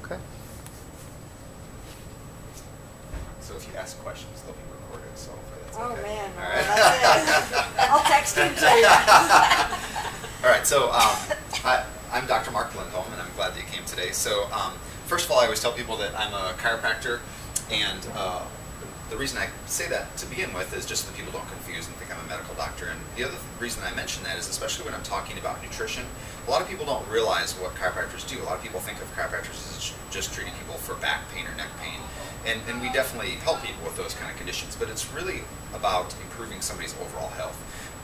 Okay. So if you ask questions, they'll be recorded, so hopefully that's okay. Oh man, All right. that's it. I'll text him too. All right, so I'm Dr. Mark Lindholm, and I'm glad that you came today. So first of all, I always tell people that I'm a chiropractor, and the reason I say that to begin with is just so that people don't confuse and think I'm a medical doctor. And the other reason I mention that is especially when I'm talking about nutrition, a lot of people don't realize what chiropractors do. A lot of people think of chiropractors as just treating people for back pain or neck pain. And we definitely help people with those kind of conditions, but it's really about improving somebody's overall health.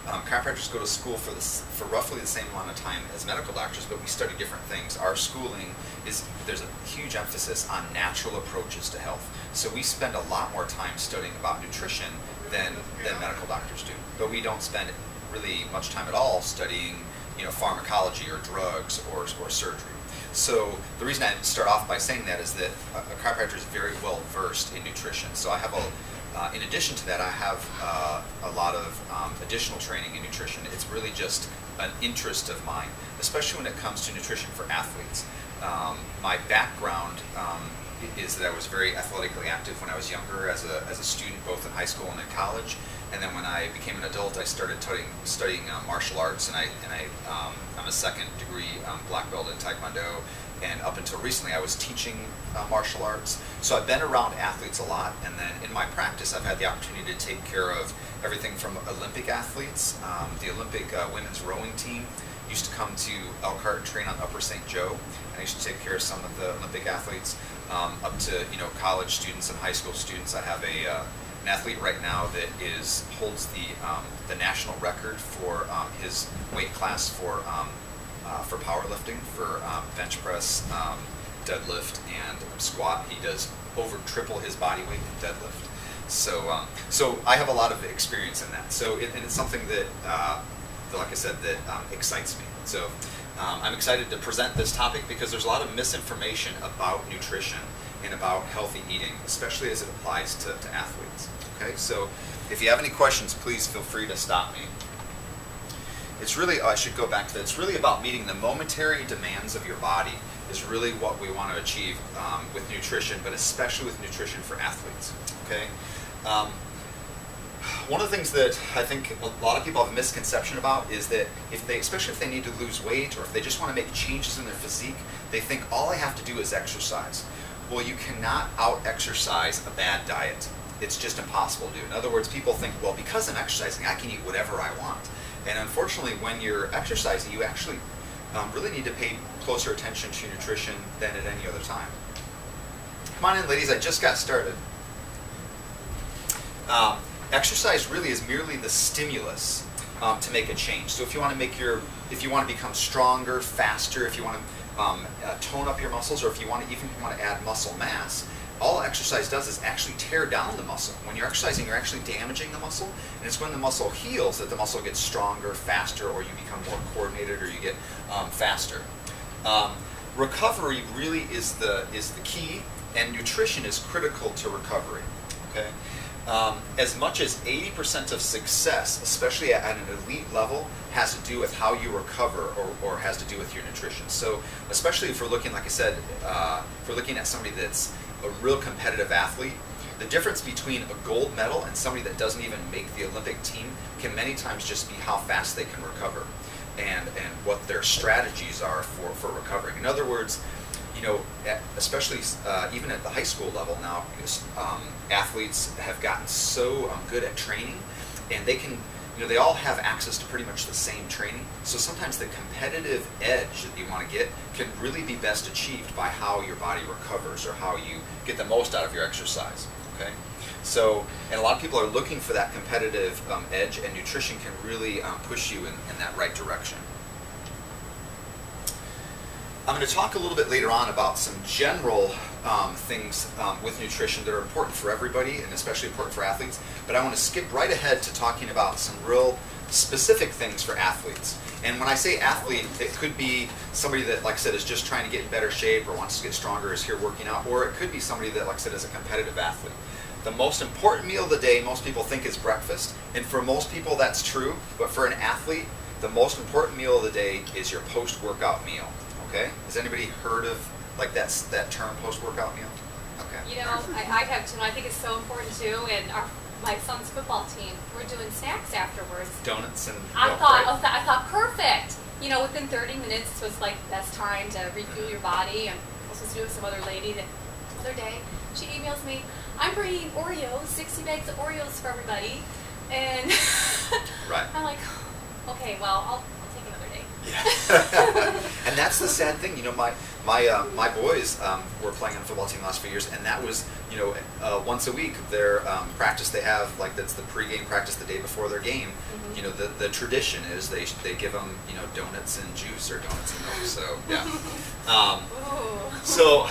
Chiropractors go to school for roughly the same amount of time as medical doctors, but we study different things. Our schooling there's a huge emphasis on natural approaches to health. So we spend a lot more time studying about nutrition than medical doctors do. But we don't spend really much time at all studying, pharmacology or drugs or surgery. So the reason I start off by saying that is that a chiropractor is very well versed in nutrition. So I have in addition to that, I have a lot of additional training in nutrition. It's really just an interest of mine, especially when it comes to nutrition for athletes. My background is that I was very athletically active when I was younger as a student, both in high school and in college. And then when I became an adult, I started studying martial arts, and I'm a second degree black belt in Taekwondo. And up until recently, I was teaching martial arts. So I've been around athletes a lot, and then in my practice, I've had the opportunity to take care of everything from Olympic athletes. The Olympic women's rowing team used to come to Elkhart and train on Upper St. Joe, and I used to take care of some of the Olympic athletes, up to college students and high school students. I have an athlete right now that holds the national record for his weight class for powerlifting, for bench press, deadlift, and squat. He does over triple his body weight in deadlift. So I have a lot of experience in that. So and it's something that, like I said, that excites me. So I'm excited to present this topic because there's a lot of misinformation about nutrition and about healthy eating, especially as it applies to athletes. Okay, so if you have any questions, please feel free to stop me. It's really, I should go back to that, it's really about meeting the momentary demands of your body is really what we want to achieve with nutrition, but especially with nutrition for athletes, okay? One of the things that I think a lot of people have a misconception about is that especially if they need to lose weight or if they just want to make changes in their physique, they think all I have to do is exercise. Well, you cannot out-exercise a bad diet. It's just impossible to do. In other words, people think, well, because I'm exercising, I can eat whatever I want. And unfortunately, when you're exercising, you actually really need to pay closer attention to your nutrition than at any other time. Come on in, ladies, I just got started. Exercise really is merely the stimulus to make a change. So if you want to become stronger, faster, if you want to tone up your muscles, or if you want to add muscle mass, all exercise does is actually tear down the muscle. When you're exercising, you're actually damaging the muscle, and it's when the muscle heals that the muscle gets stronger, faster, or you become more coordinated, or you get faster. Recovery really is the key, and nutrition is critical to recovery. Okay, as much as 80% of success, especially at an elite level, has to do with how you recover, or has to do with your nutrition. So, especially if we're looking, like I said, if we're looking at somebody that's a real competitive athlete, the difference between a gold medal and somebody that doesn't even make the Olympic team can many times just be how fast they can recover and what their strategies are for recovering. In other words, especially even at the high school level now, athletes have gotten so good at training, and they can, they all have access to pretty much the same training. So sometimes the competitive edge that you want to get can really be best achieved by how your body recovers or how you get the most out of your exercise. Okay, so and a lot of people are looking for that competitive edge, and nutrition can really push you in that right direction. I'm going to talk a little bit later on about some general things with nutrition that are important for everybody, and especially important for athletes, but I want to skip right ahead to talking about some real specific things for athletes. And when I say athlete, it could be somebody that, like I said, is just trying to get in better shape or wants to get stronger, is here working out, or it could be somebody that, like I said, is a competitive athlete. The most important meal of the day, most people think, is breakfast, and for most people that's true, but for an athlete, the most important meal of the day is your post-workout meal. Okay. Has anybody heard of like that term post-workout meal? Okay. You know, I have to, and I think it's so important too. And my son's football team, we're doing snacks afterwards. Donuts and I milk, thought, right? I thought perfect. You know, within 30 minutes was like the best time to refuel your body. And I was supposed to do it with some other lady the other day. She emails me, I'm bringing Oreos, 60 bags of Oreos for everybody. And Right. I'm like, okay, well, I'll take another day. Yeah. And that's the sad thing. You know, my boys were playing on the football team the last few years, and that was, you know, once a week their practice they have, like that's the pregame practice the day before their game. Mm-hmm. You know, the tradition is they give them, you know, donuts and juice or donuts and milk. So yeah. Ooh. So,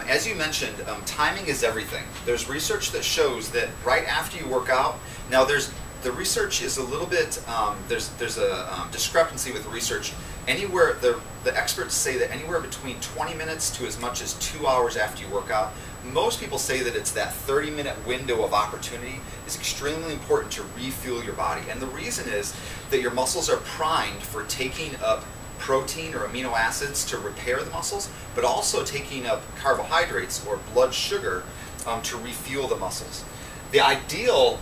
as you mentioned, timing is everything. There's research that shows that right after you work out, now the research is a little bit, there's a discrepancy with the research. Anywhere, the experts say that anywhere between 20 minutes to as much as 2 hours after you work out. Most people say that it's that 30-minute window of opportunity is extremely important to refuel your body. And the reason is that your muscles are primed for taking up protein or amino acids to repair the muscles, but also taking up carbohydrates or blood sugar to refuel the muscles. The ideal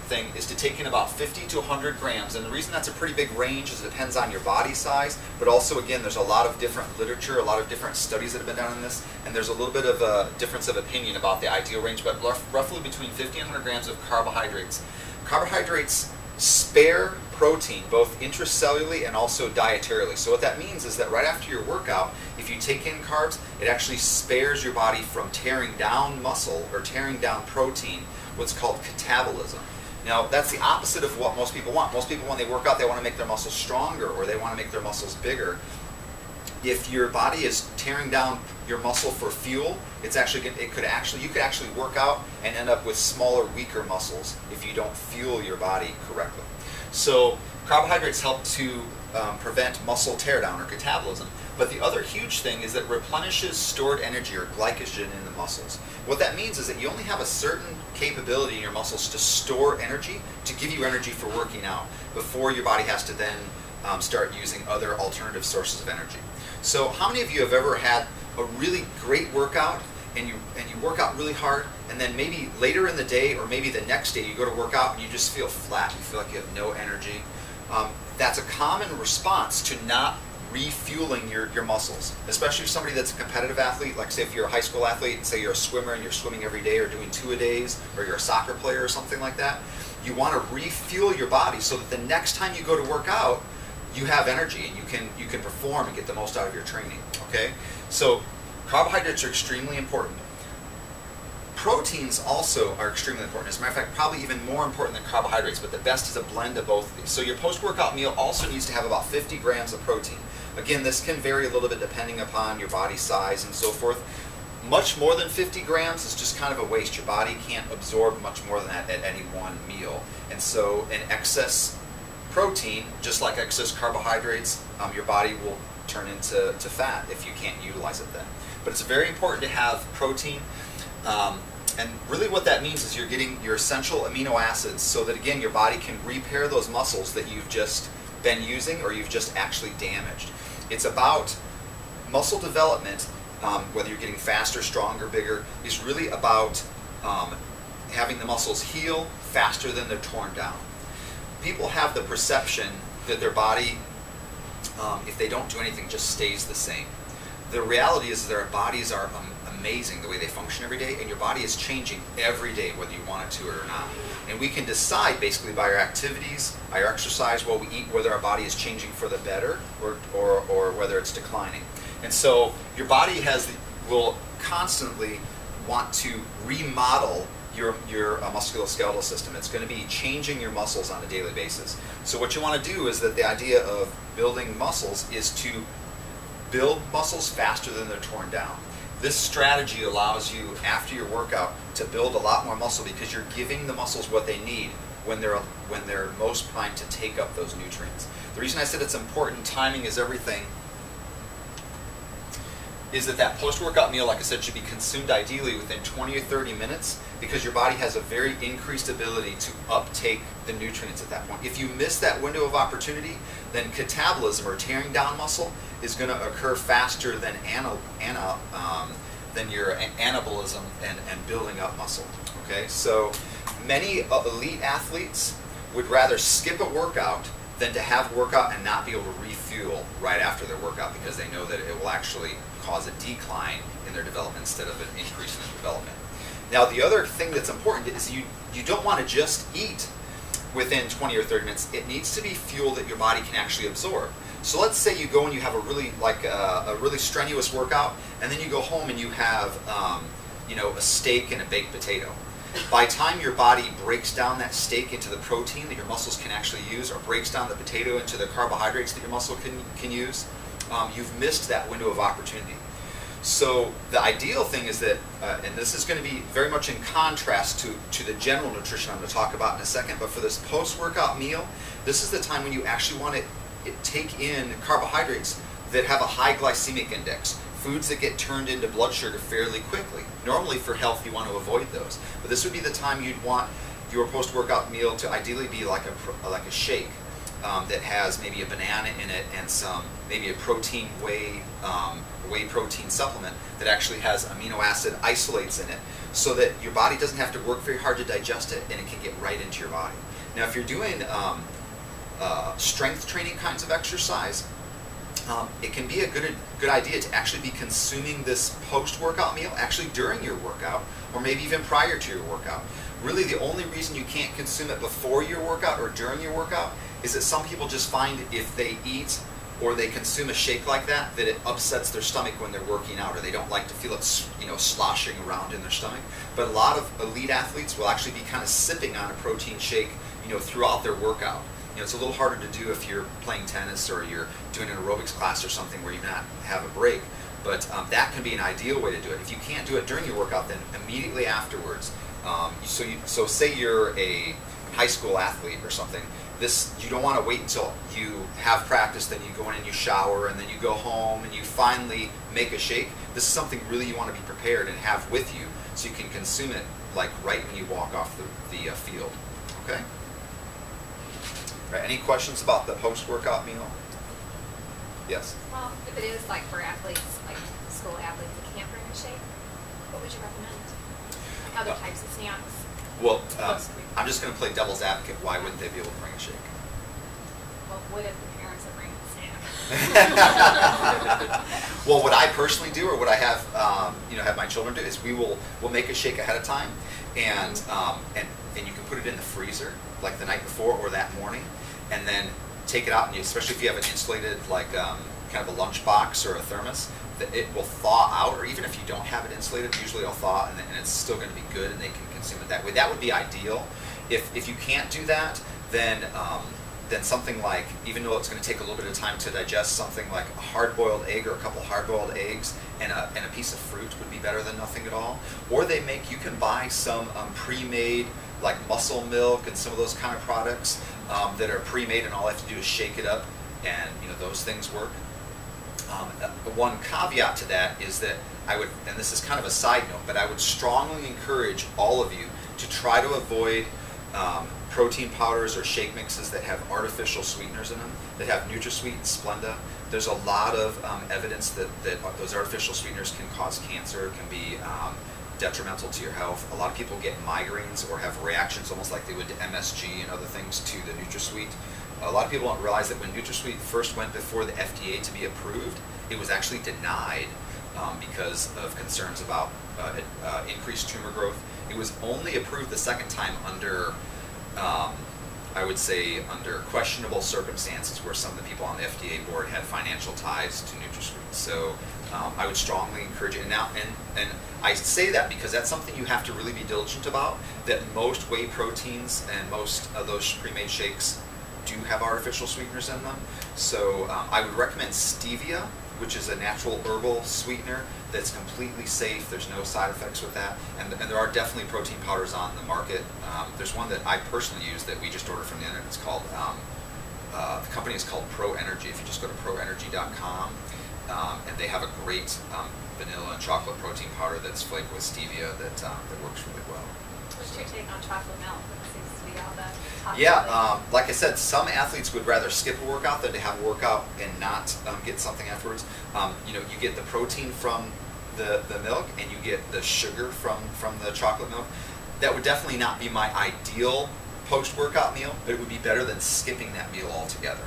thing is to take in about 50 to 100 grams, and the reason that's a pretty big range is it depends on your body size, but also, again, there's a lot of different literature, a lot of different studies that have been done on this, and there's a little bit of a difference of opinion about the ideal range, but roughly between 50 and 100 grams of carbohydrates. Carbohydrates spare protein, both intracellularly and also dietarily. So what that means is that right after your workout, if you take in carbs, it actually spares your body from tearing down muscle or tearing down protein, what's called catabolism. Now, that's the opposite of what most people want. Most people, when they work out, they want to make their muscles stronger or they want to make their muscles bigger. If your body is tearing down your muscle for fuel, you could actually work out and end up with smaller, weaker muscles if you don't fuel your body correctly. So carbohydrates help to prevent muscle teardown or catabolism. But the other huge thing is that it replenishes stored energy or glycogen in the muscles. What that means is that you only have a certain capability in your muscles to store energy, to give you energy for working out, before your body has to then start using other alternative sources of energy. So how many of you have ever had a really great workout and you work out really hard, and then maybe later in the day or maybe the next day you go to work out and you just feel flat, you feel like you have no energy? That's a common response to not refueling your muscles, especially for somebody that's a competitive athlete, like say if you're a high school athlete and say you're a swimmer and you're swimming every day or doing 2-a-days, or you're a soccer player or something like that. You want to refuel your body so that the next time you go to work out, you have energy and you can perform and get the most out of your training. Okay, so carbohydrates are extremely important. Proteins also are extremely important. As a matter of fact, probably even more important than carbohydrates, but the best is a blend of both of these. So your post-workout meal also needs to have about 50 grams of protein. Again, this can vary a little bit depending upon your body size and so forth. Much more than 50 grams is just kind of a waste. Your body can't absorb much more than that at any one meal. And so an excess protein, just like excess carbohydrates, your body will turn into fat if you can't utilize it then. But it's very important to have protein. And really what that means is you're getting your essential amino acids so that, again, your body can repair those muscles that you've just been using or you've just actually damaged. It's about muscle development, whether you're getting faster, stronger, bigger, is really about having the muscles heal faster than they're torn down. People have the perception that their body, if they don't do anything, just stays the same. The reality is their bodies are amazing the way they function every day, and your body is changing every day whether you want it to or not. And we can decide basically by our activities, by our exercise, what we eat, whether our body is changing for the better or whether it's declining. And so your body will constantly want to remodel your musculoskeletal system. It's going to be changing your muscles on a daily basis. So what you want to do is that the idea of building muscles is to build muscles faster than they're torn down. This strategy allows you, after your workout, to build a lot more muscle because you're giving the muscles what they need when they're most primed to take up those nutrients. The reason I said it's important, timing is everything, is that post-workout meal, like I said, should be consumed ideally within 20 or 30 minutes because your body has a very increased ability to uptake the nutrients at that point. If you miss that window of opportunity, then catabolism, or tearing down muscle, is going to occur faster than your anabolism and building up muscle. Okay, so many elite athletes would rather skip a workout than to have a workout and not be able to refuel right after their workout, because they know that it will actually cause a decline in their development instead of an increase in their development. Now, the other thing that's important is you don't want to just eat within 20 or 30 minutes. It needs to be fuel that your body can actually absorb. So let's say you go and you have a really strenuous workout, and then you go home and you have a steak and a baked potato. By the time your body breaks down that steak into the protein that your muscles can actually use, or breaks down the potato into the carbohydrates that your muscle can use, you've missed that window of opportunity. So the ideal thing is that, and this is going to be very much in contrast to the general nutrition I'm going to talk about in a second, but for this post-workout meal, this is the time when you actually want to take in carbohydrates that have a high glycemic index, foods that get turned into blood sugar fairly quickly. Normally for health you want to avoid those, but this would be the time you'd want your post-workout meal to ideally be like a shake that has maybe a banana in it and maybe a protein whey protein supplement that actually has amino acid isolates in it, so that your body doesn't have to work very hard to digest it and it can get right into your body. Now, if you're doing strength training kinds of exercise, it can be a good idea to actually be consuming this post-workout meal actually during your workout, or maybe even prior to your workout. Really, the only reason you can't consume it before your workout or during your workout is that some people just find if they eat or they consume a shake like that, that it upsets their stomach when they're working out, or they don't like to feel it, sloshing around in their stomach. But a lot of elite athletes will actually be kind of sipping on a protein shake, throughout their workout. It's a little harder to do if you're playing tennis or you're doing an aerobics class or something where you not have a break. But that can be an ideal way to do it. If you can't do it during your workout, then immediately afterwards. So say you're a high school athlete or something. You don't want to wait until you have practice, then you go in and you shower, and then you go home and you finally make a shake. This is something really you want to be prepared and have with you, so you can consume it like right when you walk off the field. Okay. Right, any questions about the post-workout meal? Yes? Well, if it is like for athletes, like school athletes that can't bring a shake, what would you recommend? Like other types of snacks? Well, I'm just going to play devil's advocate. Why wouldn't they be able to bring a shake? Well, what if the parents are bringing a snack? Well, what I personally do, or what I have, have my children do, is we'll make a shake ahead of time, and you can put it in the freezer, like the night before or that morning, and then take it out, and especially if you have an insulated, kind of a lunch box or a thermos, that it will thaw out, or even if you don't have it insulated, usually it'll thaw, and it's still going to be good, and they can consume it that way. That would be ideal. If you can't do that, then something like, even though it's going to take a little bit of time to digest, something like a hard-boiled egg or a couple hard-boiled eggs and a piece of fruit would be better than nothing at all. Or you can buy some pre-made, like Muscle Milk and some of those kind of products that are pre-made, and all I have to do is shake it up, and those things work. One caveat to that is that I would, and this is kind of a side note, but I would strongly encourage all of you to try to avoid protein powders or shake mixes that have artificial sweeteners in them, that have NutraSweet and Splenda. There's a lot of evidence that those artificial sweeteners can cause cancer, can be detrimental to your health. A lot of people get migraines or have reactions almost like they would to MSG and other things to the NutraSweet. A lot of people don't realize that when NutraSweet first went before the FDA to be approved, it was actually denied because of concerns about increased tumor growth. It was only approved the second time under, I would say, under questionable circumstances where some of the people on the FDA board had financial ties to NutraSweet. So I would strongly encourage it. And I say that because that's something you have to really be diligent about, that most whey proteins and most of those pre-made shakes do have artificial sweeteners in them. So I would recommend stevia, which is a natural herbal sweetener that's completely safe. There's no side effects with that. And there are definitely protein powders on the market. There's one that I personally use that we just ordered from the internet. It's called, the company is called Pro Energy. If you just go to proenergy.com, and they have a great vanilla and chocolate protein powder that's flavored with stevia that works really well. What's your take on chocolate milk? It seems to be all the top Yeah, like I said, some athletes would rather skip a workout than to have a workout and not get something afterwards. You know, you get the protein from the milk and you get the sugar from the chocolate milk. That would definitely not be my ideal post-workout meal, but it would be better than skipping that meal altogether.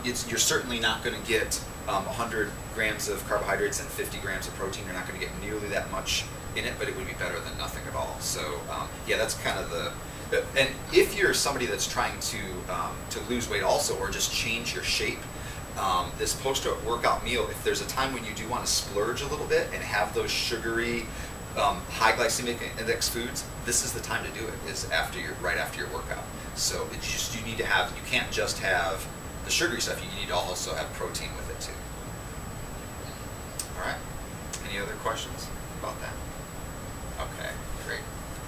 You're certainly not going to get 100 grams of carbohydrates and 50 grams of protein. You're not going to get nearly that much in it, but it would be better than nothing at all. So yeah, that's kind of and if you're somebody that's trying to lose weight also, or just change your shape, this post-workout meal, if there's a time when you do want to splurge a little bit and have those sugary, high glycemic index foods, this is the time to do it, is right after your workout. So you need to have, you can't just have the sugary stuff, you need to also have protein with it too. All right, any other questions about that? Okay, great.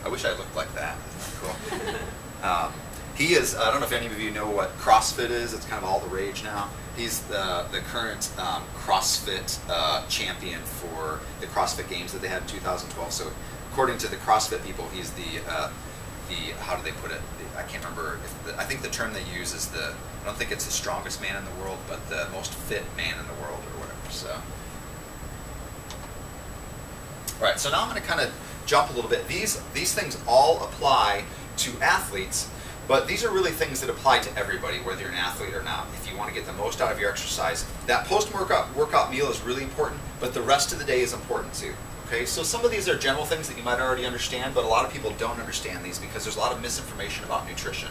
I wish I looked like that. Isn't that cool? He is, I don't know if any of you know what CrossFit is. It's kind of all the rage now. He's the current CrossFit champion for the CrossFit Games that they had in 2012. So according to the CrossFit people, he's the how do they put it? I can't remember. I think the term they use is I don't think it's the strongest man in the world, but the most fit man in the world or whatever. So, all right. So now I'm going to kind of jump a little bit. These things all apply to athletes, but these are really things that apply to everybody, whether you're an athlete or not. If you want to get the most out of your exercise, that post-workout meal is really important, but the rest of the day is important too. Okay, so some of these are general things that you might already understand, but a lot of people don't understand these because there's a lot of misinformation about nutrition.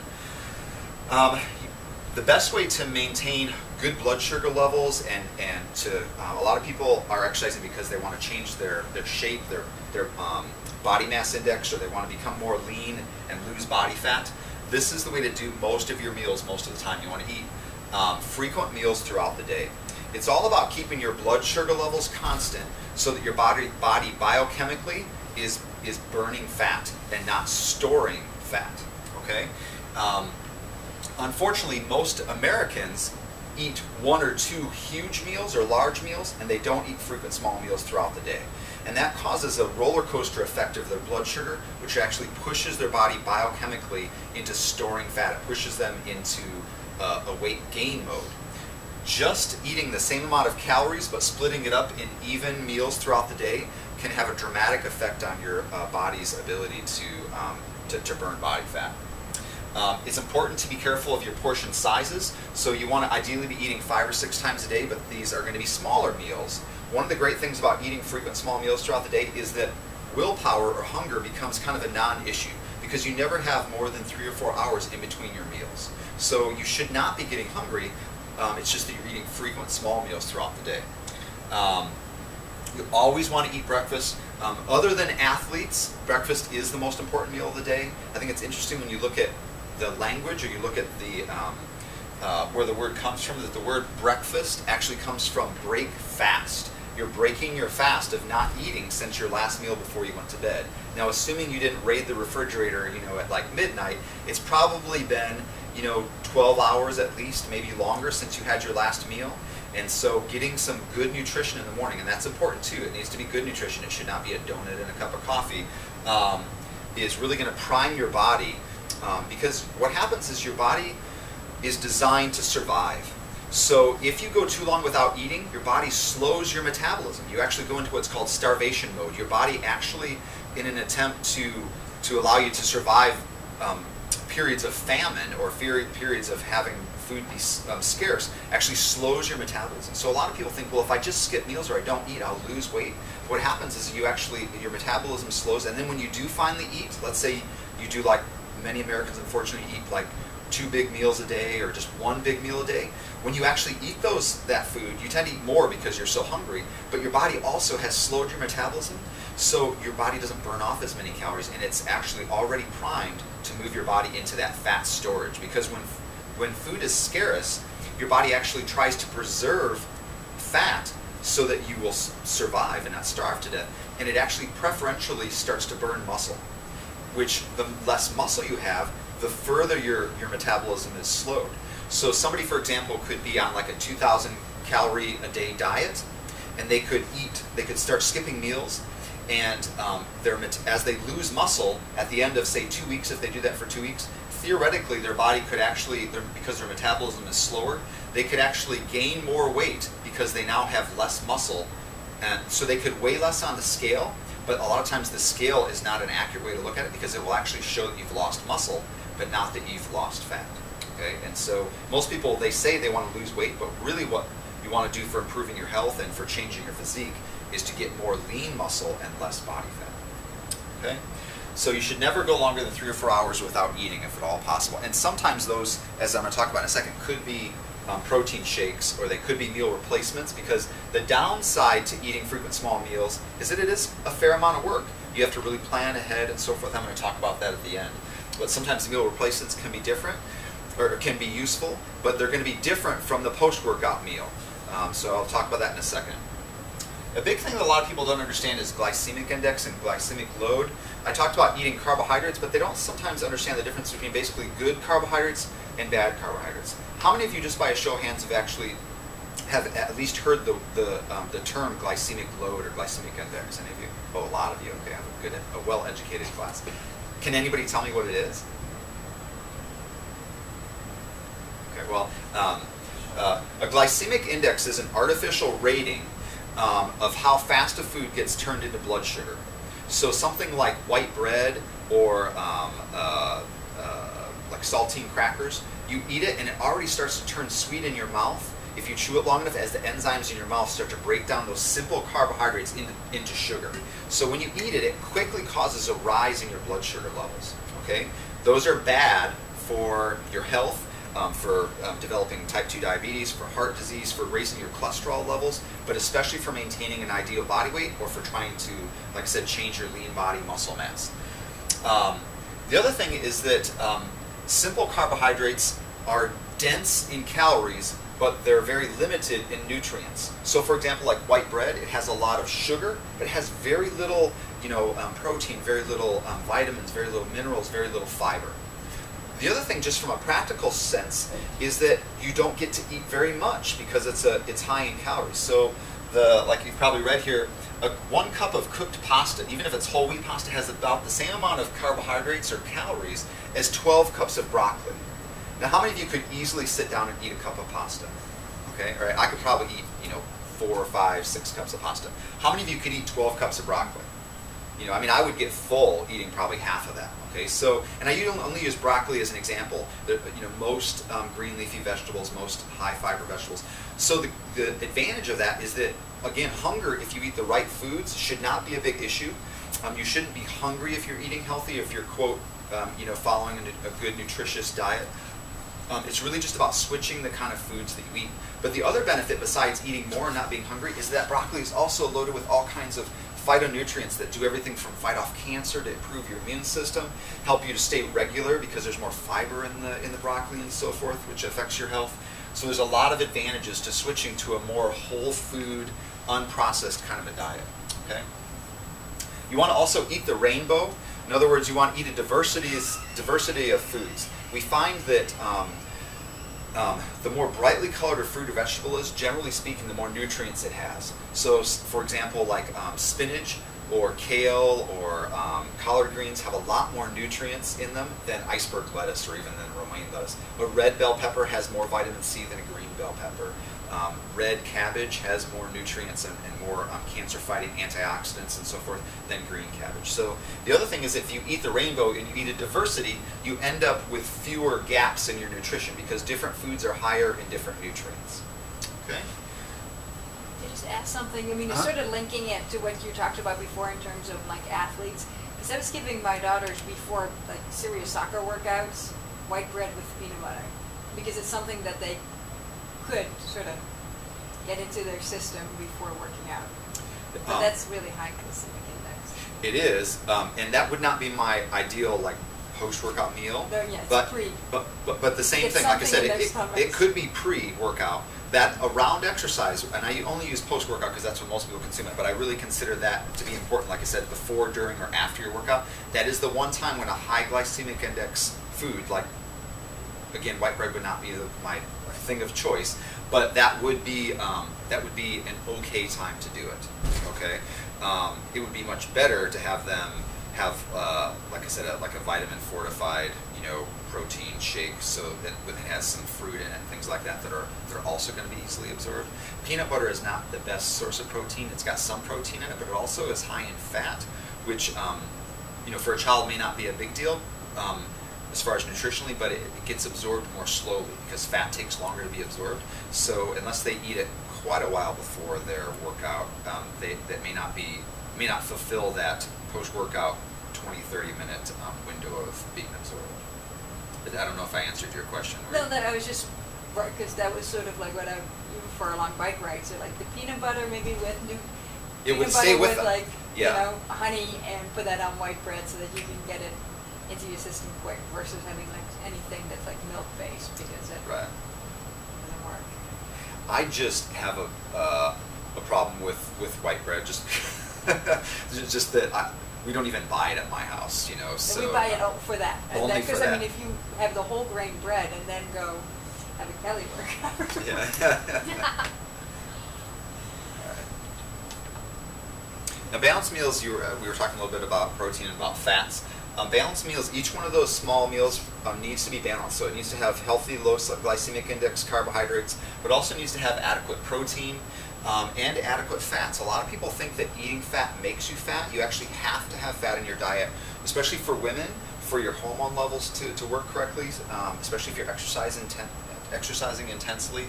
The best way to maintain good blood sugar levels and to a lot of people are exercising because they want to change their shape, their body mass index, or they want to become more lean and lose body fat. This is the way to do most of your meals most of the time. You want to eat frequent meals throughout the day. It's all about keeping your blood sugar levels constant so that your body biochemically is burning fat and not storing fat. Okay. Unfortunately, most Americans eat 1 or 2 huge meals or large meals, and they don't eat frequent small meals throughout the day. And that causes a roller coaster effect of their blood sugar, which actually pushes their body biochemically into storing fat. It pushes them into a weight gain mode. Just eating the same amount of calories but splitting it up in even meals throughout the day can have a dramatic effect on your body's ability to burn body fat. It's important to be careful of your portion sizes, so you want to ideally be eating 5 or 6 times a day, but these are going to be smaller meals. One of the great things about eating frequent small meals throughout the day is that willpower or hunger becomes kind of a non-issue because you never have more than 3 or 4 hours in between your meals. So you should not be getting hungry, it's just that you're eating frequent small meals throughout the day. You always want to eat breakfast. Other than athletes, breakfast is the most important meal of the day. I think it's interesting when you look at the language, or you look at the where the word comes from, that the word breakfast actually comes from break fast. You're breaking your fast of not eating since your last meal before you went to bed. Now, assuming you didn't raid the refrigerator, at like midnight, it's probably been, 12 hours at least, maybe longer since you had your last meal. And so getting some good nutrition in the morning, and that's important too. It needs to be good nutrition. It should not be a donut and a cup of coffee, is really going to prime your body. Because what happens is your body is designed to survive. So if you go too long without eating, your body slows your metabolism. You actually go into what's called starvation mode. Your body actually, in an attempt to allow you to survive periods of famine or periods of having food be scarce, actually slows your metabolism. So a lot of people think, well, if I just skip meals or I don't eat, I'll lose weight. What happens is your metabolism slows, and then when you do finally eat, let's say you do, like many Americans unfortunately eat like 2 big meals a day or just 1 big meal a day. When you actually eat that food, you tend to eat more because you're so hungry, but your body also has slowed your metabolism, so your body doesn't burn off as many calories, and it's actually already primed to move your body into that fat storage. Because when food is scarce, your body actually tries to preserve fat so that you will survive and not starve to death, and it actually preferentially starts to burn muscle, which the less muscle you have, the further your metabolism is slowed. So somebody, for example, could be on like a 2,000 calorie a day diet, and they could start skipping meals, And as they lose muscle at the end of, say, 2 weeks, if they do that for 2 weeks, theoretically their body could actually, because their metabolism is slower, they could actually gain more weight because they now have less muscle. And so they could weigh less on the scale, but a lot of times the scale is not an accurate way to look at it because it will actually show that you've lost muscle, but not that you've lost fat. Okay? And so most people, they say they want to lose weight, but really what you want to do for improving your health and for changing your physique is to get more lean muscle and less body fat. Okay? So you should never go longer than 3 or 4 hours without eating if at all possible. And sometimes those, as I'm going to talk about in a second, could be protein shakes, or they could be meal replacements, because the downside to eating frequent small meals is that it is a fair amount of work. You have to really plan ahead and so forth. I'm going to talk about that at the end. But sometimes meal replacements can be different, or can be useful, but they're going to be different from the post-workout meal. So I'll talk about that in a second. A big thing that a lot of people don't understand is glycemic index and glycemic load. I talked about eating carbohydrates, but they don't sometimes understand the difference between basically good carbohydrates and bad carbohydrates. How many of you, just by a show of hands, have at least heard the term glycemic load or glycemic index? Any of you? Oh, a lot of you. Okay, I have a well-educated class. Can anybody tell me what it is? Okay, well, a glycemic index is an artificial rating of how fast a food gets turned into blood sugar. So something like white bread or like saltine crackers, you eat it and it already starts to turn sweet in your mouth if you chew it long enough, as the enzymes in your mouth start to break down those simple carbohydrates into sugar. So when you eat it, it quickly causes a rise in your blood sugar levels. Okay? Those are bad for your health, for developing type 2 diabetes, for heart disease, for raising your cholesterol levels, but especially for maintaining an ideal body weight or for trying to, like I said, change your lean body muscle mass. The other thing is that simple carbohydrates are dense in calories, but they're very limited in nutrients. So for example, like white bread, it has a lot of sugar, but it has very little protein, very little vitamins, very little minerals, very little fiber. The other thing, just from a practical sense, is that you don't get to eat very much because it's high in calories. So like you've probably read here, 1 cup of cooked pasta, even if it's whole wheat pasta, has about the same amount of carbohydrates or calories as 12 cups of broccoli. Now, how many of you could easily sit down and eat a cup of pasta? Okay, all right, I could probably eat 4 or 5, 6 cups of pasta. How many of you could eat 12 cups of broccoli? I mean, I would get full eating probably half of that. Okay, so, and I only use broccoli as an example. Most green leafy vegetables, most high fiber vegetables. So the advantage of that is that, again, hunger, if you eat the right foods, should not be a big issue. You shouldn't be hungry if you're eating healthy, if you're, quote, following a good nutritious diet. It's really just about switching the kind of foods that you eat. But the other benefit, besides eating more and not being hungry, is that broccoli is also loaded with all kinds of phytonutrients that do everything from fight off cancer to improve your immune system, help you to stay regular because there's more fiber in the broccoli and so forth, which affects your health. So there's a lot of advantages to switching to a more whole food, unprocessed kind of a diet. Okay? You want to also eat the rainbow. In other words, you want to eat a diversity of foods. We find that the more brightly colored a fruit or vegetable is, generally speaking, the more nutrients it has. So, for example, like spinach or kale or collard greens have a lot more nutrients in them than iceberg lettuce or even than romaine lettuce. A red bell pepper has more vitamin C than a green bell pepper. Red cabbage has more nutrients and more cancer-fighting antioxidants and so forth than green cabbage. So the other thing is, if you eat the rainbow and you eat a diversity, you end up with fewer gaps in your nutrition because different foods are higher in different nutrients. Okay? To just add something, I mean, it's sort of linking it to what you talked about before in terms of like athletes. Because I was giving my daughters before like serious soccer workouts white bread with peanut butter because it's something that they could sort of get into their system before working out. But that's really high glycemic index. It is, and that would not be my ideal like post-workout meal. No, yeah, it's but the same thing, like I said, it could be pre-workout. That around exercise, and I only use post-workout because that's when most people consume it, but I really consider that to be important, like I said, before, during, or after your workout. That is the one time when a high glycemic index food, like, again, white bread would not be my thing of choice, but that would be an okay time to do it. Okay, it would be much better to have them have, like I said, like a vitamin fortified, protein shake, so that it has some fruit in it, things like that they're also going to be easily absorbed. Peanut butter is not the best source of protein. It's got some protein in it, but it also is high in fat, which for a child may not be a big deal as far as nutritionally, but it gets absorbed more slowly because fat takes longer to be absorbed. So unless they eat it quite a while before their workout, that may not fulfill that post-workout 20-30 minute window of being absorbed. But I don't know if I answered your question. No, that I was just, because that was sort of like what I for a long bike ride. So like the peanut butter maybe with it would stay with them. Like Yeah. Honey, and put that on white bread so that you can get it into your system quick versus having like anything that's like milk based, because it Right. doesn't work. I just have a problem with white bread. Just that we don't even buy it at my house, So And we buy it for that. Only for Because that. I mean, if you have the whole grain bread and then go have a Kelly workout. Yeah. Now, balanced meals. We were talking a little bit about protein and about fats. Balanced meals. Each one of those small meals needs to be balanced. So it needs to have healthy, low glycemic index carbohydrates, but also needs to have adequate protein. And adequate fats. A lot of people think that eating fat makes you fat. You actually have to have fat in your diet, especially for women, for your hormone levels to work correctly, especially if you're exercising intensely.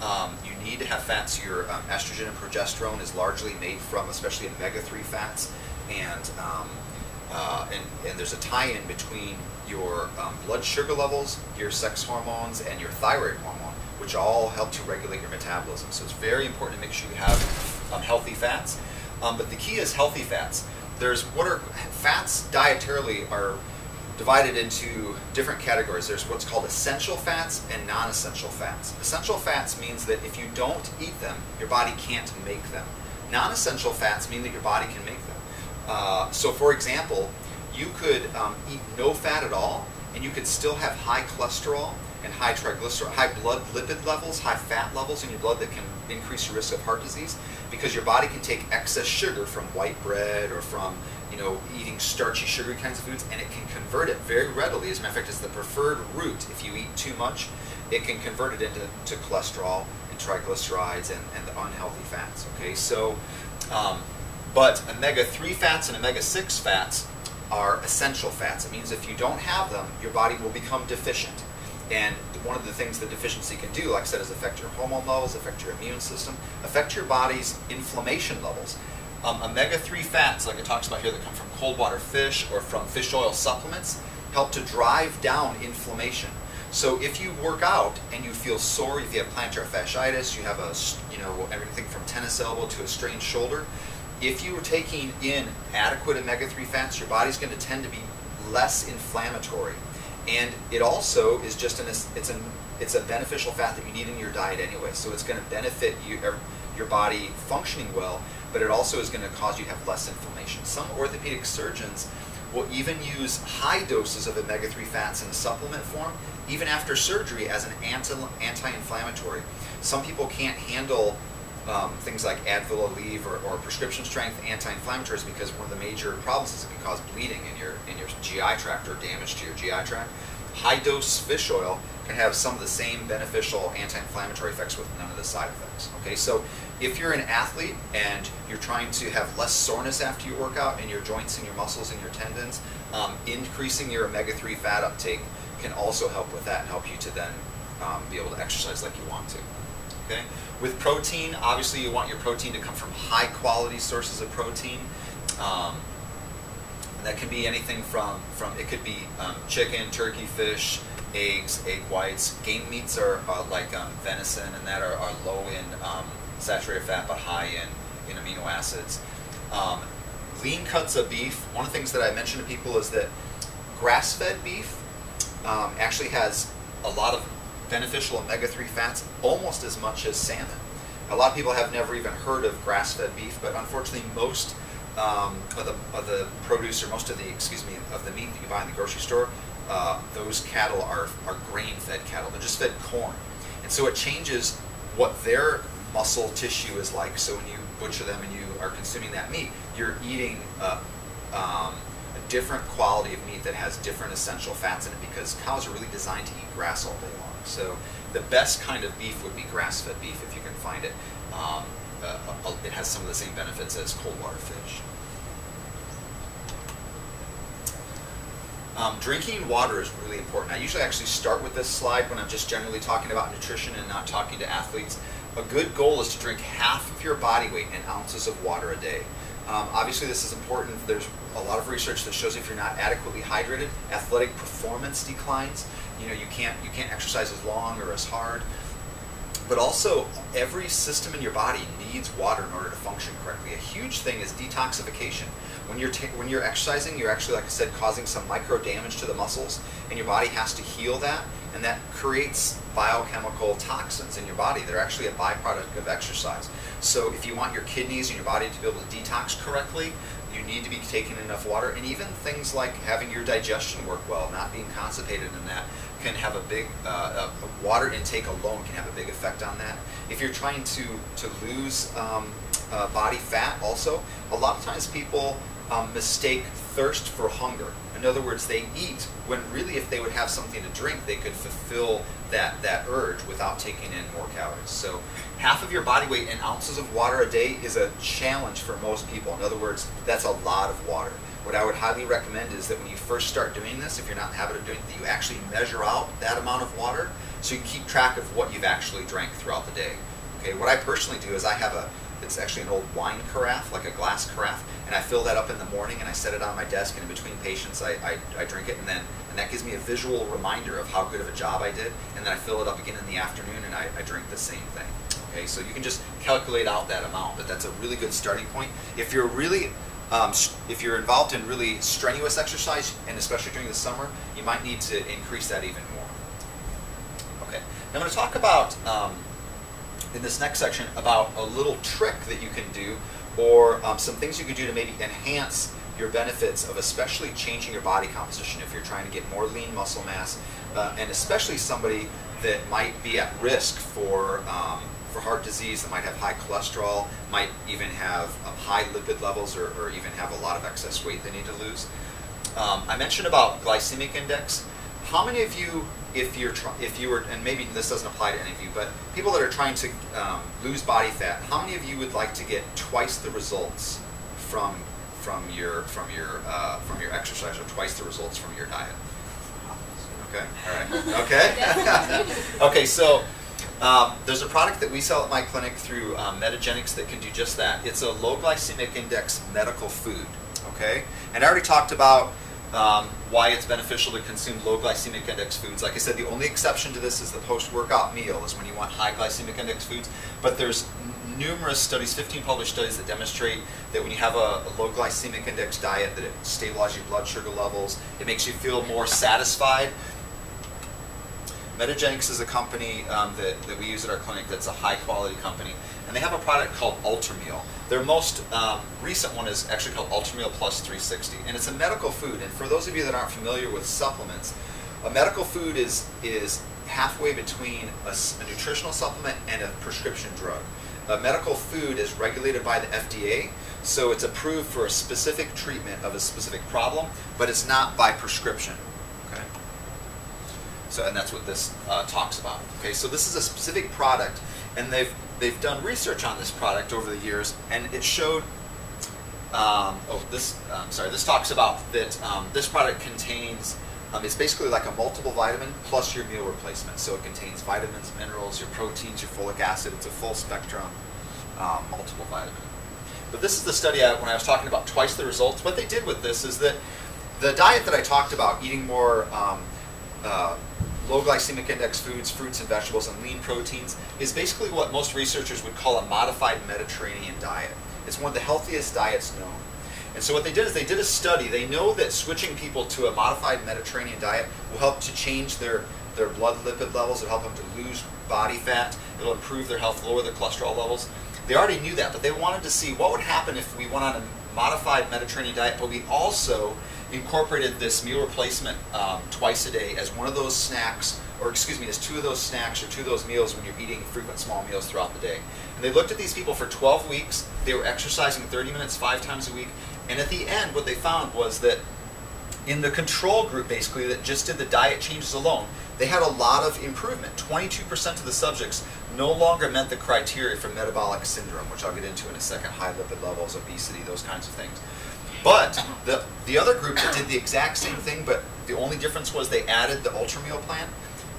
You need to have fats. Your estrogen and progesterone is largely made from, especially omega-3 fats, and there's a tie-in between your blood sugar levels, your sex hormones, and your thyroid hormone, which all help to regulate your metabolism. So it's very important to make sure you have healthy fats. But the key is healthy fats. Fats dietarily are divided into different categories. There's what's called essential fats and non-essential fats. Essential fats means that if you don't eat them, your body can't make them. Non-essential fats mean that your body can make them. So for example, you could eat no fat at all, and you could still have high cholesterol and high triglyceride, high blood lipid levels, high fat levels in your blood that can increase your risk of heart disease, because your body can take excess sugar from white bread or from eating starchy, sugary kinds of foods, and it can convert it very readily. As a matter of fact, it's the preferred route. If you eat too much, it can convert it into cholesterol and triglycerides and the unhealthy fats. Okay, so but omega-3 fats and omega-6 fats are essential fats. It means if you don't have them, your body will become deficient. And one of the things that deficiency can do, like I said, is affect your hormone levels, affect your immune system, affect your body's inflammation levels. Omega-3 fats, like it talks about here, that come from cold water fish or from fish oil supplements, help to drive down inflammation. So if you work out and you feel sore, if you have plantar fasciitis, you have everything from tennis elbow to a strained shoulder, if you are taking in adequate omega-3 fats, your body's going to tend to be less inflammatory. And it also is just it's a beneficial fat that you need in your diet anyway. So it's going to benefit your body functioning well, but it also is going to cause you to have less inflammation. Some orthopedic surgeons will even use high doses of omega-3 fats in a supplement form, even after surgery, as an anti-inflammatory. Some people can't handle things like Advil, Aleve, or prescription strength anti-inflammatories, because one of the major problems is it can cause bleeding in your GI tract or damage to your GI tract. High dose fish oil can have some of the same beneficial anti-inflammatory effects with none of the side effects. Okay, so if you're an athlete and you're trying to have less soreness after you work out in your joints and your muscles and your tendons, increasing your omega-3 fat uptake can also help with that and help you to then be able to exercise like you want to. Okay? With protein, obviously you want your protein to come from high quality sources of protein. That can be anything from it could be chicken, turkey, fish, eggs, egg whites. Game meats are like venison, and that are low in saturated fat but high in amino acids. Lean cuts of beef. One of the things that I mention to people is that grass-fed beef actually has a lot of beneficial omega-3 fats, almost as much as salmon. A lot of people have never even heard of grass-fed beef, but unfortunately most of the produce, or most of the meat that you buy in the grocery store, those cattle are grain-fed cattle. They're just fed corn, and so it changes what their muscle tissue is like. So when you butcher them and you are consuming that meat, you're eating a different quality of meat that has different essential fats in it, because cows are really designed to eat grass all day long. So the best kind of beef would be grass-fed beef if you can find it. It has some of the same benefits as cold water fish. Drinking water is really important. I usually actually start with this slide when I'm just generally talking about nutrition and not talking to athletes. A good goal is to drink half of your body weight in ounces of water a day. Obviously this is important. There's a lot of research that shows if you're not adequately hydrated, athletic performance declines. You know, you can't exercise as long or as hard. But also, every system in your body needs water in order to function correctly. A huge thing is detoxification. When you're exercising, you're actually, like I said, causing some micro damage to the muscles, and your body has to heal that, and that creates biochemical toxins in your body. They're actually a byproduct of exercise. So if you want your kidneys and your body to be able to detox correctly, you need to be taking enough water, and even things like having your digestion work well, not being constipated in that, can have a big, water intake alone can have a big effect on that. If you're trying to lose body fat also, a lot of times people mistake thirst for hunger. In other words, they eat when really if they would have something to drink, they could fulfill that urge without taking in more calories. So half of your body weight in ounces of water a day is a challenge for most people. In other words, that's a lot of water. What I would highly recommend is that when you first start doing this, if you're not in the habit of doing it, that you actually measure out that amount of water so you can keep track of what you've actually drank throughout the day. Okay, what I personally do is I have it's actually an old wine carafe, like a glass carafe, and I fill that up in the morning and I set it on my desk, and in between patients I drink it, and that gives me a visual reminder of how good of a job I did, and then I fill it up again in the afternoon and I drink the same thing. Okay, so you can just calculate out that amount, but that's a really good starting point. If you're really if you're involved in really strenuous exercise, and especially during the summer, you might need to increase that even more. Okay, now I'm going to talk about, in this next section, about a little trick that you can do, or some things you can do to maybe enhance your benefits of especially changing your body composition if you're trying to get more lean muscle mass, and especially somebody that might be at risk for heart disease, that might have high cholesterol, might even have high lipid levels, or even have a lot of excess weight they need to lose. I mentioned about glycemic index. How many of you, if you were, and maybe this doesn't apply to any of you, but people that are trying to lose body fat, how many of you would like to get twice the results from your exercise, or twice the results from your diet? Okay, all right, okay. Okay, so there's a product that we sell at my clinic through Metagenics that can do just that. It's a low glycemic index medical food, okay? And I already talked about why it's beneficial to consume low glycemic index foods. Like I said, the only exception to this is the post-workout meal, is when you want high glycemic index foods. But there's numerous studies, 15 published studies, that demonstrate that when you have a low glycemic index diet, that it stabilizes your blood sugar levels, it makes you feel more satisfied. Metagenics is a company that we use at our clinic that's a high-quality company, and they have a product called Ultrameal. Their most recent one is actually called Ultrameal Plus 360, and it's a medical food. And for those of you that aren't familiar with supplements, a medical food is halfway between a nutritional supplement and a prescription drug. A medical food is regulated by the FDA, so it's approved for a specific treatment of a specific problem, but it's not by prescription. Okay. So, and that's what this talks about. Okay, so this is a specific product, and they've done research on this product over the years, and it showed. This talks about that this product contains. It's basically like a multiple vitamin plus your meal replacement. So it contains vitamins, minerals, your proteins, your folic acid. It's a full spectrum multiple vitamin. But this is the study when I was talking about twice the results. What they did with this is that the diet that I talked about, eating more low glycemic index foods, fruits and vegetables, and lean proteins, is basically what most researchers would call a modified Mediterranean diet. It's one of the healthiest diets known. And so what they did is they did a study. They know that switching people to a modified Mediterranean diet will help to change their blood lipid levels. It'll help them to lose body fat. It'll improve their health, lower their cholesterol levels. They already knew that, but they wanted to see what would happen if we went on a modified Mediterranean diet, but we also incorporated this meal replacement twice a day as one of those snacks or excuse me, is 2 of those snacks or 2 of those meals when you're eating frequent small meals throughout the day. And they looked at these people for 12 weeks. They were exercising 30 minutes 5 times a week. And at the end, what they found was that in the control group, basically, that just did the diet changes alone, they had a lot of improvement. 22% of the subjects no longer met the criteria for metabolic syndrome, which I'll get into in a second, high lipid levels, obesity, those kinds of things. But the other group that did the exact same thing, but the only difference was they added the ultra meal plan,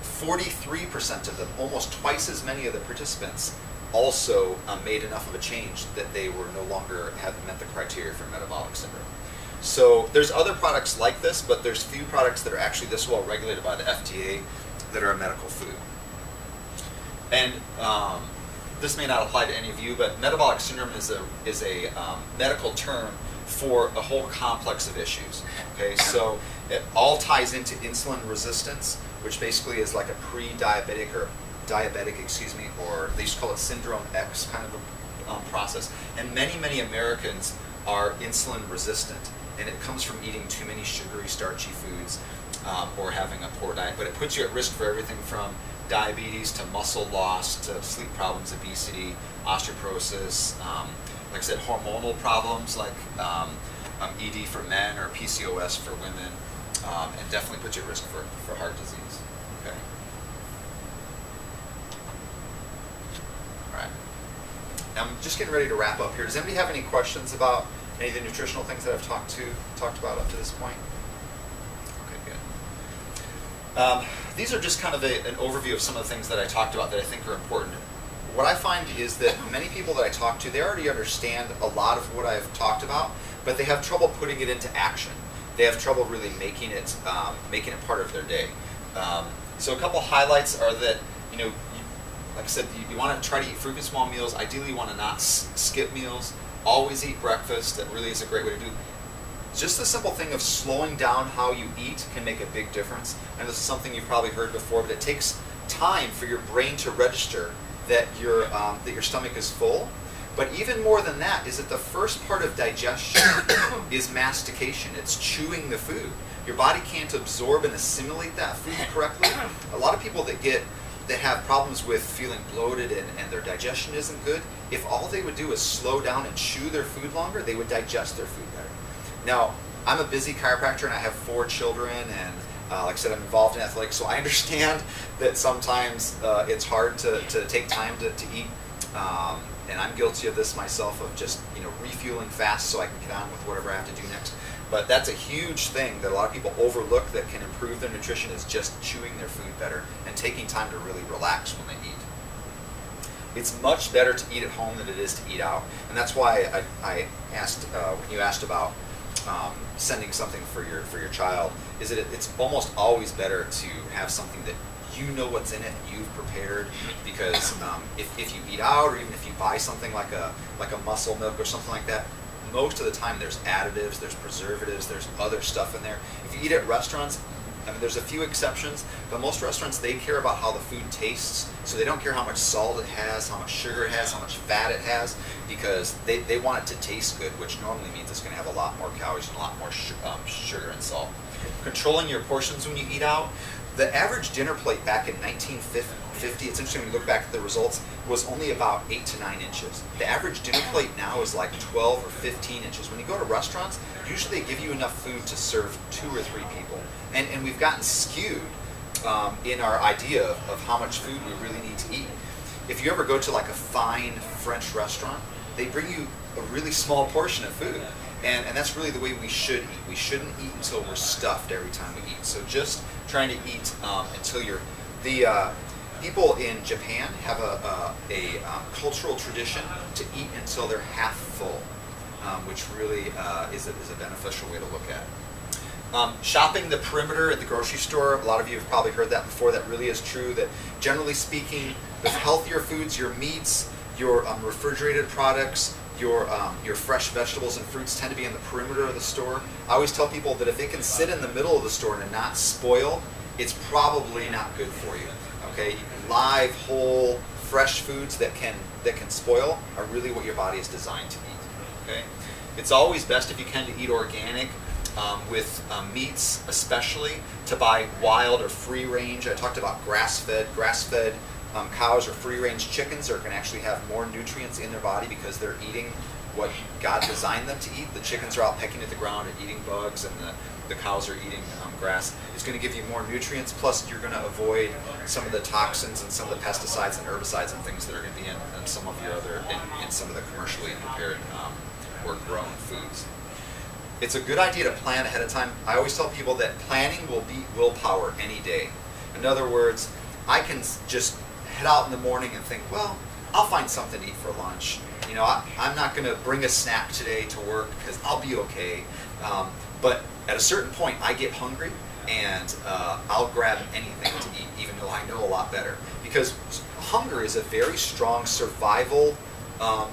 43% of them, almost twice as many of the participants, also made enough of a change that they were no longer had met the criteria for metabolic syndrome. So there's other products like this, but there's few products that are actually this well regulated by the FDA that are a medical food. And this may not apply to any of you, but metabolic syndrome is a medical term for a whole complex of issues. Okay, so it all ties into insulin resistance, which basically is like a pre-diabetic or diabetic, excuse me, or they used to call it syndrome X kind of a process. And many Americans are insulin resistant, and it comes from eating too many sugary, starchy foods or having a poor diet. But it puts you at risk for everything from diabetes to muscle loss to sleep problems, obesity, osteoporosis, like I said, hormonal problems like ED for men or PCOS for women, and definitely puts you at risk for heart disease. Okay. All right. Now I'm just getting ready to wrap up here. Does anybody have any questions about any of the nutritional things that I've talked about up to this point? Okay, good. These are just kind of an overview of some of the things that I talked about that I think are important. What I find is that many people that I talk to, they already understand a lot of what I've talked about, but they have trouble putting it into action. They have trouble really making it part of their day. So a couple highlights are that, like I said, you want to try to eat frequent small meals. Ideally, you want to not skip meals. Always eat breakfast. That really is a great way to do. Just the simple thing of slowing down how you eat can make a big difference. And this is something you've probably heard before, but it takes time for your brain to register that your stomach is full. But even more than that is that the first part of digestion is mastication. It's chewing the food. Your body can't absorb and assimilate that food correctly. A lot of people that have problems with feeling bloated and their digestion isn't good, if all they would do is slow down and chew their food longer, they would digest their food better. Now, I'm a busy chiropractor and I have 4 children, and like I said, I'm involved in athletics, so I understand that sometimes it's hard to take time to eat. And I'm guilty of this myself, of just refueling fast so I can get on with whatever I have to do next. But that's a huge thing that a lot of people overlook that can improve their nutrition, is just chewing their food better and taking time to really relax when they eat. It's much better to eat at home than it is to eat out, and that's why I asked when you asked about sending something for your child, is that it's almost always better to have something that you know what's in it, you've prepared, because if you eat out, or even if you buy something like a muscle milk or something like that, most of the time there's additives, there's preservatives, there's other stuff in there. If you eat at restaurants, I mean, there's a few exceptions, but most restaurants, they care about how the food tastes, so they don't care how much salt it has, how much sugar it has, how much fat it has, because they want it to taste good, which normally means it's going to have a lot more calories and a lot more sugar and salt. Controlling your portions when you eat out. The average dinner plate back in 1950, it's interesting when you look back at the results, was only about 8 to 9 inches. The average dinner plate now is like 12 or 15 inches. When you go to restaurants, usually they give you enough food to serve 2 or 3 people. And we've gotten skewed in our idea of how much food we really need to eat. If you ever go to like a fine French restaurant, they bring you a really small portion of food. And that's really the way we should eat. We shouldn't eat until we're stuffed every time we eat. So just trying to eat until you're... People in Japan have a cultural tradition to eat until they're half full, which really is a beneficial way to look at it. Shopping the perimeter at the grocery store, a lot of you have probably heard that before. That really is true, that generally speaking, the healthier foods, your meats, your refrigerated products, your fresh vegetables and fruits tend to be in the perimeter of the store. I always tell people that if it can sit in the middle of the store and not spoil, it's probably not good for you. Okay, live, whole, fresh foods that can spoil are really what your body is designed to eat. Okay, it's always best if you can to eat organic. with meats especially, to buy wild or free range. I talked about grass-fed. Grass-fed cows or free-range chickens are going to actually have more nutrients in their body because they're eating what God designed them to eat. The chickens are out pecking at the ground and eating bugs, and the cows are eating grass. It's going to give you more nutrients, plus you're going to avoid some of the toxins and some of the pesticides and herbicides and things that are going to be in some of your other, in some of the commercially prepared or grown foods. It's a good idea to plan ahead of time. I always tell people that planning will beat willpower any day. In other words, I can just head out in the morning and think, well, I'll find something to eat for lunch. You know, I'm not going to bring a snack today to work because I'll be okay. But at a certain point, I get hungry and I'll grab anything to eat, even though I know a lot better. Because hunger is a very strong survival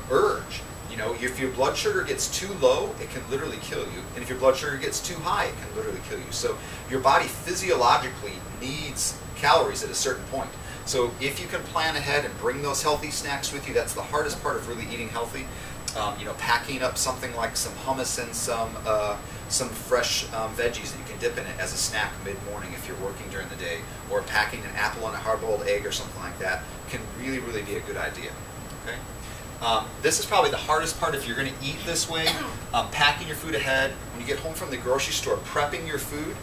urge. You know, if your blood sugar gets too low, it can literally kill you. And if your blood sugar gets too high, it can literally kill you. So your body physiologically needs calories at a certain point. So if you can plan ahead and bring those healthy snacks with you, that's the hardest part of really eating healthy. You know, packing up something like some hummus and some fresh veggies that you can dip in it as a snack mid-morning if you're working during the day, or packing an apple and a hard-boiled egg or something like that can really, really be a good idea. Okay. This is probably the hardest part if you're going to eat this way. Packing your food ahead. When you get home from the grocery store, prepping your food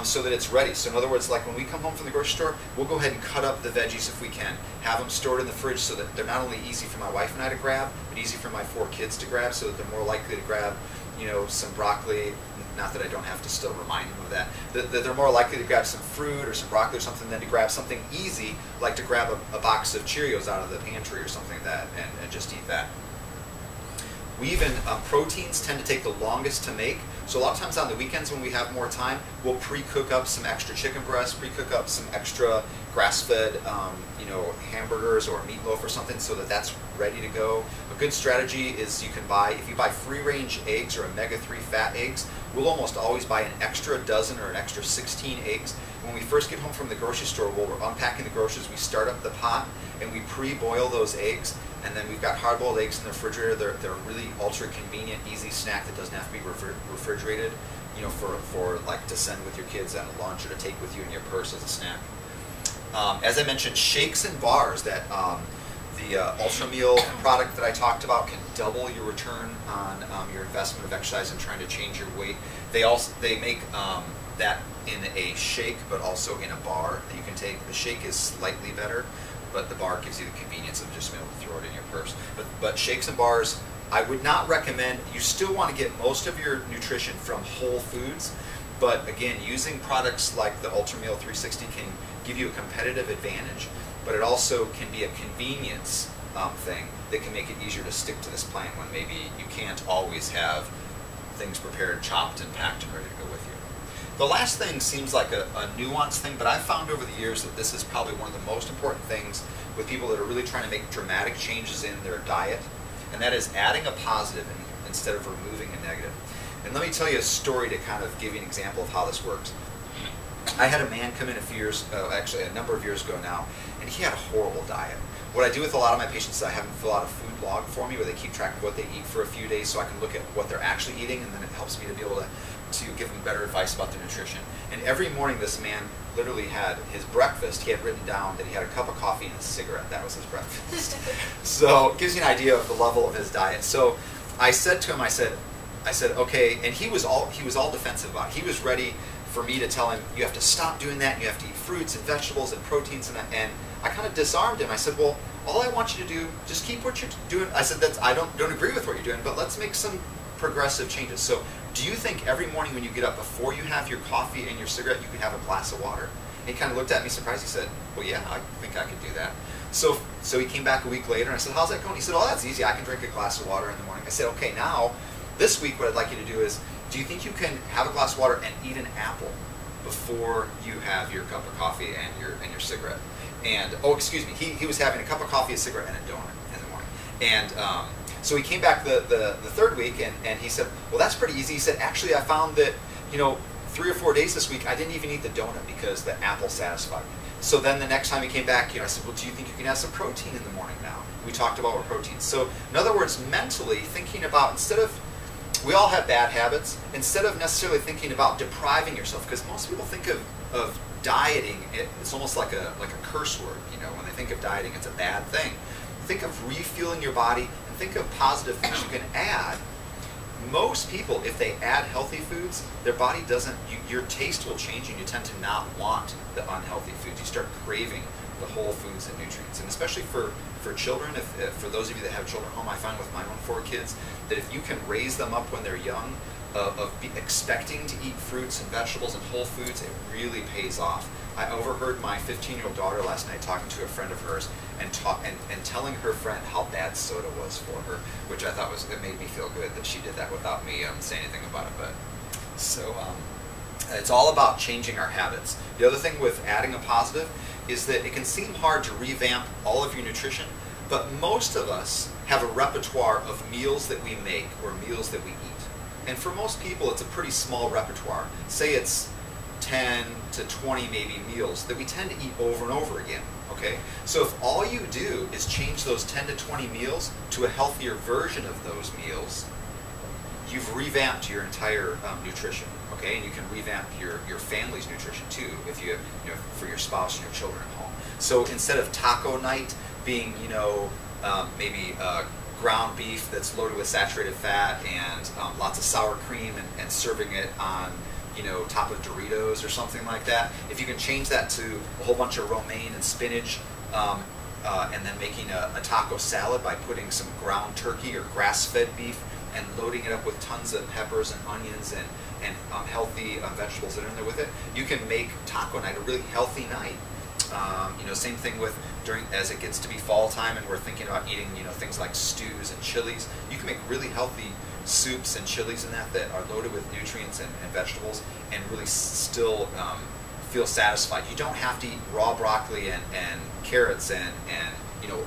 so that it's ready. So in other words, like when we come home from the grocery store, we'll go ahead and cut up the veggies if we can. Have them stored in the fridge so that they're not only easy for my wife and I to grab, but easy for my 4 kids to grab, so that they're more likely to grab, you know, some broccoli. Not that I don't have to still remind them of that. That they're more likely to grab some fruit or some broccoli or something than to grab something easy, like to grab a box of Cheerios out of the pantry or something like that and just eat that. We even, proteins tend to take the longest to make. So a lot of times on the weekends when we have more time, we'll pre-cook up some extra chicken breast, pre-cook up some extra grass-fed, you know, hamburgers or meatloaf or something so that that's ready to go. A good strategy is you can buy, if you buy free-range eggs or omega-3 fat eggs, we'll almost always buy an extra dozen or an extra 16 eggs. When we first get home from the grocery store, while we're unpacking the groceries, we start up the pot and we pre-boil those eggs. And then we've got hard-boiled eggs in the refrigerator. They're a really ultra-convenient, easy snack that doesn't have to be refrigerated, you know, for like to send with your kids at a lunch or to take with you in your purse as a snack. As I mentioned, shakes and bars, that the Ultra Meal product that I talked about can double your return on your investment of exercise and trying to change your weight. They make that in a shake, but also in a bar that you can take. The shake is slightly better, but the bar gives you the convenience of just being able to throw it in your purse. But shakes and bars, I would not recommend. You still want to get most of your nutrition from whole foods, but again, using products like the Ultra Meal 360 can give you a competitive advantage, but it also can be a convenience thing that can make it easier to stick to this plan when maybe you can't always have things prepared, chopped, and packed and ready to go with you. The last thing seems like a nuanced thing, but I've found over the years that this is probably one of the most important things with people that are really trying to make dramatic changes in their diet, and that is adding a positive instead of removing a negative. And let me tell you a story to kind of give you an example of how this works. I had a man come in actually a number of years ago now, and he had a horrible diet. What I do with a lot of my patients is I have them fill out a food log for me where they keep track of what they eat for a few days so I can look at what they're actually eating, and then it helps me to be able to give them better advice about their nutrition. And every morning this man literally had his breakfast, he had written down that he had a cup of coffee and a cigarette. That was his breakfast. So it gives you an idea of the level of his diet. So I said to him, I said, okay, and he was all defensive about it. He was ready for me to tell him, you have to stop doing that, and you have to eat fruits and vegetables and proteins, and I kind of disarmed him. I said, well, all I want you to do, just keep what you're doing. I said, I don't agree with what you're doing, but let's make some progressive changes. So do you think every morning when you get up, before you have your coffee and your cigarette, you can have a glass of water? And he kind of looked at me surprised. He said, well, yeah, I think I could do that. So he came back a week later, and I said, how's that going? He said, oh, that's easy. I can drink a glass of water in the morning. I said, okay, now, this week what I'd like you to do is, do you think you can have a glass of water and eat an apple before you have your cup of coffee and your cigarette? And, oh, excuse me, he was having a cup of coffee, a cigarette, and a donut in the morning. And so he came back the third week, and he said, well, that's pretty easy. He said, actually, I found that, 3 or 4 days this week, I didn't even eat the donut because the apple satisfied me. So then the next time he came back, I said, well, do you think you can have some protein in the morning now? We talked about what proteins. So in other words, mentally thinking about, instead of, we all have bad habits. Instead of necessarily thinking about depriving yourself, because most people think of dieting, it's almost like a curse word. You know, when they think of dieting, it's a bad thing. Think of refueling your body and think of positive things you can add. Most people, if they add healthy foods, their body doesn't, your taste will change and you tend to not want the unhealthy foods. You start craving the whole foods and nutrients. And especially for children, if for those of you that have children at home, I find with my own 4 kids, that if you can raise them up when they're young, expecting to eat fruits and vegetables and whole foods, it really pays off. I overheard my 15-year-old daughter last night talking to a friend of hers and telling her friend how bad soda was for her, which I thought it made me feel good that she did that without me saying anything about it. But so it's all about changing our habits. The other thing with adding a positive is that it can seem hard to revamp all of your nutrition, but most of us have a repertoire of meals that we make or meals that we eat. And for most people, it's a pretty small repertoire. Say it's 10 to 20 maybe meals that we tend to eat over and over again, okay? So if all you do is change those 10 to 20 meals to a healthier version of those meals, you've revamped your entire nutrition, okay? And you can revamp your family's nutrition too, if you know, for your spouse and your children at home. So instead of taco night being, you know, maybe ground beef that's loaded with saturated fat and lots of sour cream and serving it on, you know, top of Doritos or something like that. If you can change that to a whole bunch of romaine and spinach, and then making a taco salad by putting some ground turkey or grass-fed beef and loading it up with tons of peppers and onions and healthy vegetables that are in there with it, you can make taco night a really healthy night. You know, same thing with as it gets to be fall time and we're thinking about eating, you know, things like stews and chilies. You can make really healthy soups and chilies and that are loaded with nutrients and vegetables and really still feel satisfied. You don't have to eat raw broccoli and carrots and you know,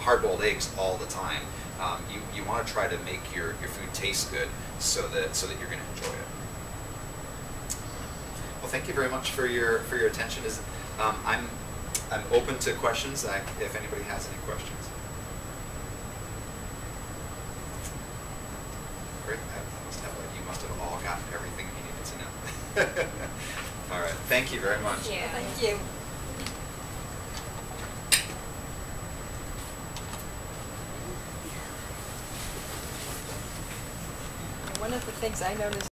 hard-boiled eggs all the time. You want to try to make your food taste good so that you're going to enjoy it. Well, thank you very much for your attention. I'm open to questions if anybody has any questions. Great. You must have all gotten everything you needed to know. All right. Thank you very much. Yeah. Thank you. One of the things I noticed